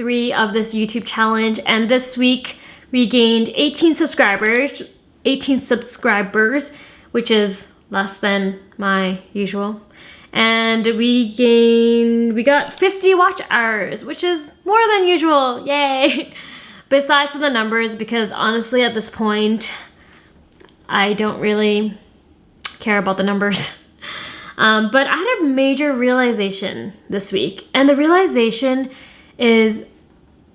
3 of this YouTube challenge, and this week we gained 18 subscribers, which is less than my usual. And we got 50 watch hours, which is more than usual, yay! Besides the numbers, because honestly at this point, I don't really care about the numbers. But I had a major realization this week, and the realization is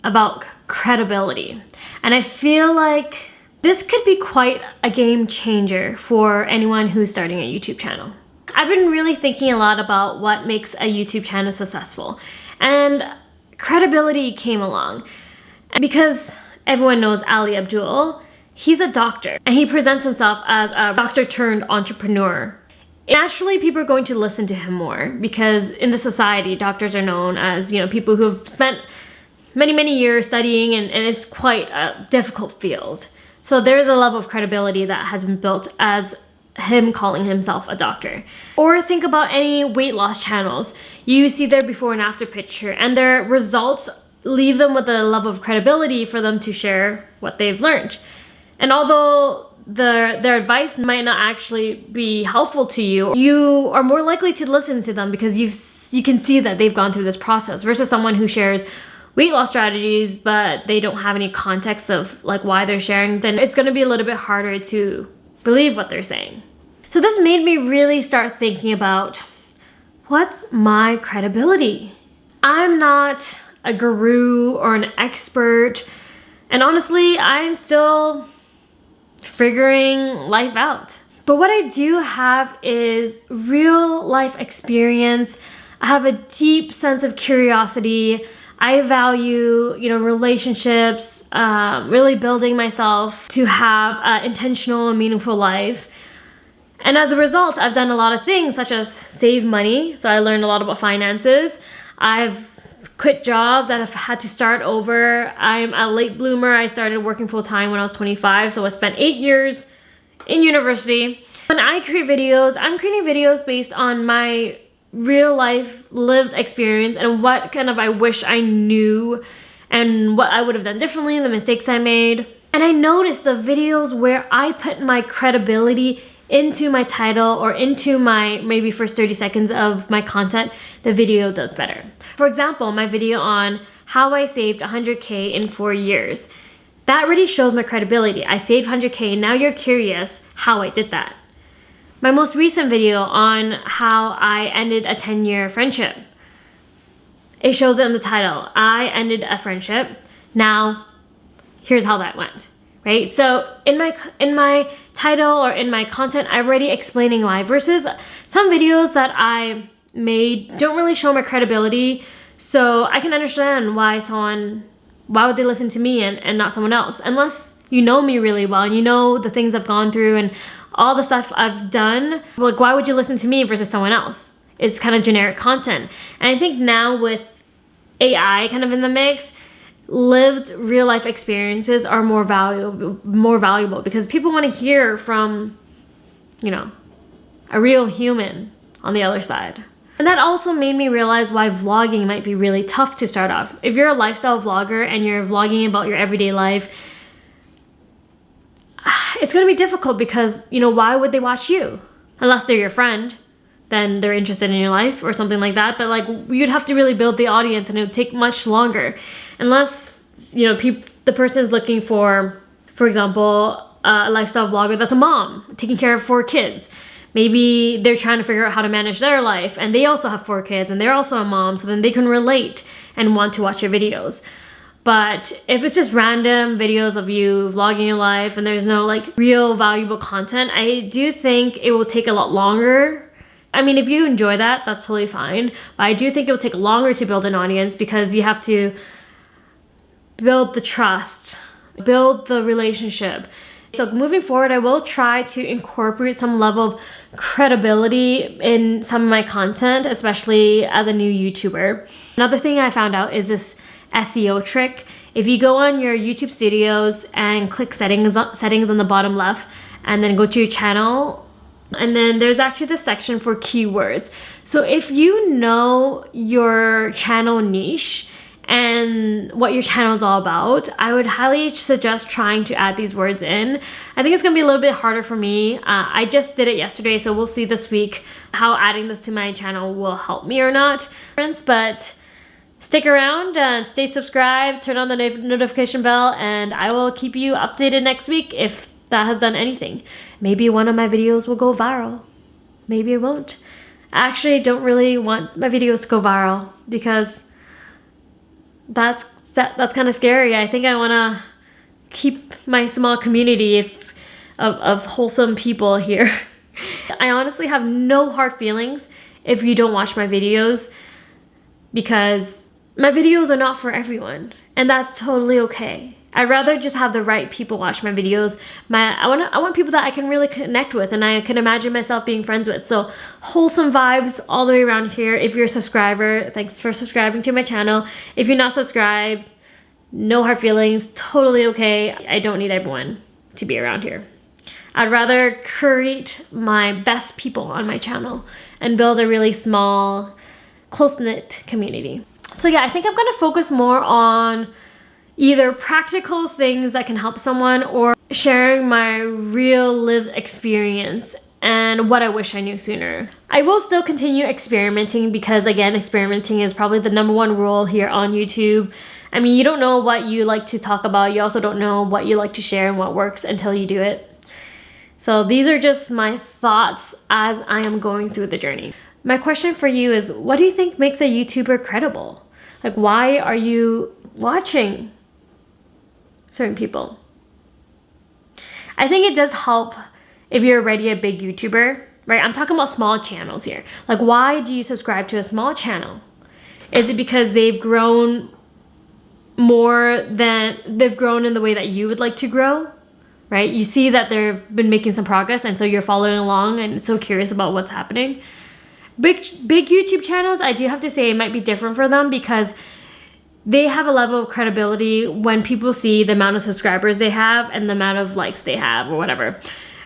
about credibility. And I feel like this could be quite a game changer for anyone who's starting a YouTube channel. I've been really thinking a lot about what makes a YouTube channel successful, and credibility came along. Because everyone knows Ali Abdul, he's a doctor, and he presents himself as a doctor turned entrepreneur. Naturally, people are going to listen to him more because in the society, doctors are known as, people who have spent many years studying, and it's quite a difficult field. So there's a level of credibility that has been built as him calling himself a doctor. Or think about any weight loss channels. You see their before and after picture, and their results leave them with a level of credibility for them to share what they've learned. And although their advice might not actually be helpful to you, you are more likely to listen to them because you can see that they've gone through this process, versus someone who shares weight loss strategies but they don't have any context of like why they're sharing. Then it's going to be a little bit harder to believe what they're saying. So this made me really start thinking about, what's my credibility? I'm not a guru or an expert, and honestly, I'm still figuring life out. But what I do have is real life experience. I have a deep sense of curiosity. I value, relationships, really building myself to have an intentional and meaningful life. And as a result, I've done a lot of things such as save money. So I learned a lot about finances. I've quit jobs that I've had to start over. I'm a late bloomer. I started working full time when I was 25. So I spent 8 years in university. When I create videos, I'm creating videos based on my real life lived experience and what kind of I wish I knew and what I would have done differently, the mistakes I made. And I noticed the videos where I put my credibility into my title or into my maybe first 30 seconds of my content, the video does better. For example, my video on how I saved 100K in 4 years. That already shows my credibility. I saved 100K, now you're curious how I did that. My most recent video on how I ended a 10-year friendship. It shows it in the title. I ended a friendship. Now, here's how that went. Right? So in my title or in my content, I'm already explaining why, versus some videos that I made don't really show my credibility. So I can understand why would they listen to me and not someone else? Unless you know me really well and you know the things I've gone through and all the stuff I've done, like why would you listen to me versus someone else? It's kind of generic content. And I think now with AI kind of in the mix, lived real life experiences are more valuable because people want to hear from, a real human on the other side. And that also made me realize why vlogging might be really tough to start off. If you're a lifestyle vlogger and you're vlogging about your everyday life, it's going to be difficult because, why would they watch you? Unless they're your friend, then they're interested in your life or something like that. But like you'd have to really build the audience and it would take much longer. Unless, the person is looking for example, a lifestyle vlogger that's a mom taking care of 4 kids. Maybe they're trying to figure out how to manage their life and they also have 4 kids and they're also a mom, so then they can relate and want to watch your videos. But if it's just random videos of you vlogging your life and there's no like real valuable content, I do think it will take a lot longer. I mean, if you enjoy that, that's totally fine. But I do think it will take longer to build an audience because you have to build the trust, build the relationship. So moving forward, I will try to incorporate some level of credibility in some of my content, especially as a new YouTuber. Another thing I found out is this SEO trick. If you go on your YouTube studios and click settings on the bottom left and then go to your channel, and then there's actually this section for keywords. So if you know your channel niche and what your channel is all about, I would highly suggest trying to add these words in. I think it's gonna be a little bit harder for me. I just did it yesterday, so we'll see this week how adding this to my channel will help me or not. But stick around, stay subscribed, turn on the notification bell, and I will keep you updated next week if that has done anything. Maybe one of my videos will go viral. Maybe it won't. I actually don't really want my videos to go viral because that's kind of scary. I think I want to keep my small community of wholesome people here. I honestly have no hard feelings if you don't watch my videos, because my videos are not for everyone, and that's totally okay. I'd rather just have the right people watch my videos. I want people that I can really connect with and I can imagine myself being friends with. So wholesome vibes all the way around here. If you're a subscriber, thanks for subscribing to my channel. If you're not subscribed, no hard feelings, totally okay. I don't need everyone to be around here. I'd rather create my best people on my channel and build a really small, close-knit community. So yeah, I think I'm gonna focus more on either practical things that can help someone or sharing my real lived experience and what I wish I knew sooner. I will still continue experimenting because, again, experimenting is probably the #1 rule here on YouTube. I mean, you don't know what you like to talk about. You also don't know what you like to share and what works until you do it. So these are just my thoughts as I am going through the journey. My question for you is, what do you think makes a YouTuber credible? Like, why are you watching certain people? I think it does help if you're already a big YouTuber, right? I'm talking about small channels here. Like, why do you subscribe to a small channel? Is it because they've grown in the way that you would like to grow, right? You see that they've been making some progress, and so you're following along and so curious about what's happening. Big YouTube channels, I do have to say, it might be different for them because they have a level of credibility when people see the amount of subscribers they have and the amount of likes they have or whatever.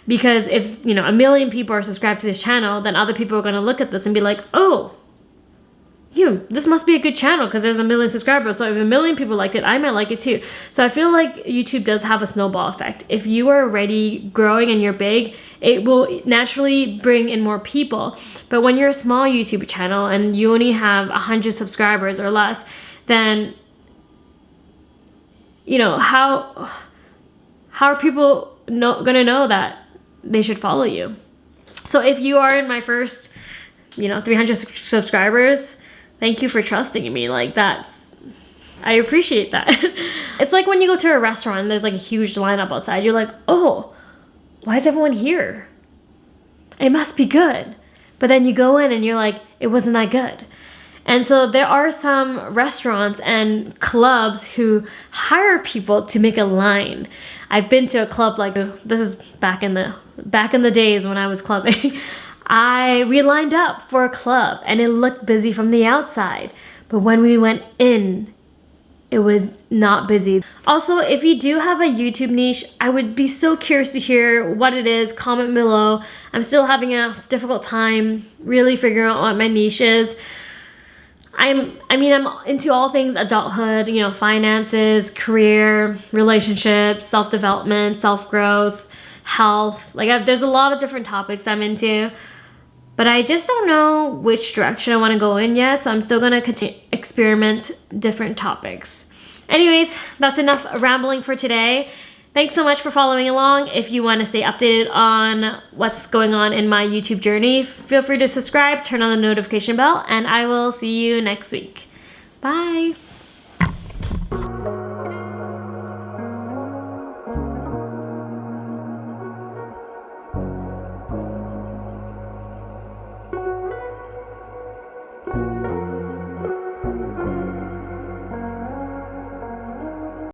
Because if, you know, 1 million people are subscribed to this channel, then other people are going to look at this and be like, oh, this must be a good channel because there's 1 million subscribers. So if 1 million people liked it, I might like it too. So I feel like YouTube does have a snowball effect. If you are already growing and you're big, it will naturally bring in more people. But when you're a small YouTube channel and you only have 100 subscribers or less, then, you know, how are people gonna know that they should follow you? So if you are in my first, 300 subscribers, thank you for trusting in me. Like, I appreciate that. It's like when you go to a restaurant and there's like a huge lineup outside, you're like, oh, why is everyone here? It must be good. But then you go in and you're like, it wasn't that good. And so there are some restaurants and clubs who hire people to make a line. I've been to a club like this is back in the days when I was clubbing. We lined up for a club and it looked busy from the outside, but when we went in, it was not busy. Also, if you do have a YouTube niche, I would be so curious to hear what it is. Comment below. I'm still having a difficult time really figuring out what my niche is. I'm into all things adulthood, finances, career, relationships, self-development, self-growth, health. There's a lot of different topics I'm into, but I just don't know which direction I want to go in yet, so I'm still going to continue to experiment different topics. Anyways, that's enough rambling for today. Thanks so much for following along. If you want to stay updated on what's going on in my YouTube journey, feel free to subscribe, turn on the notification bell, and I will see you next week. Bye.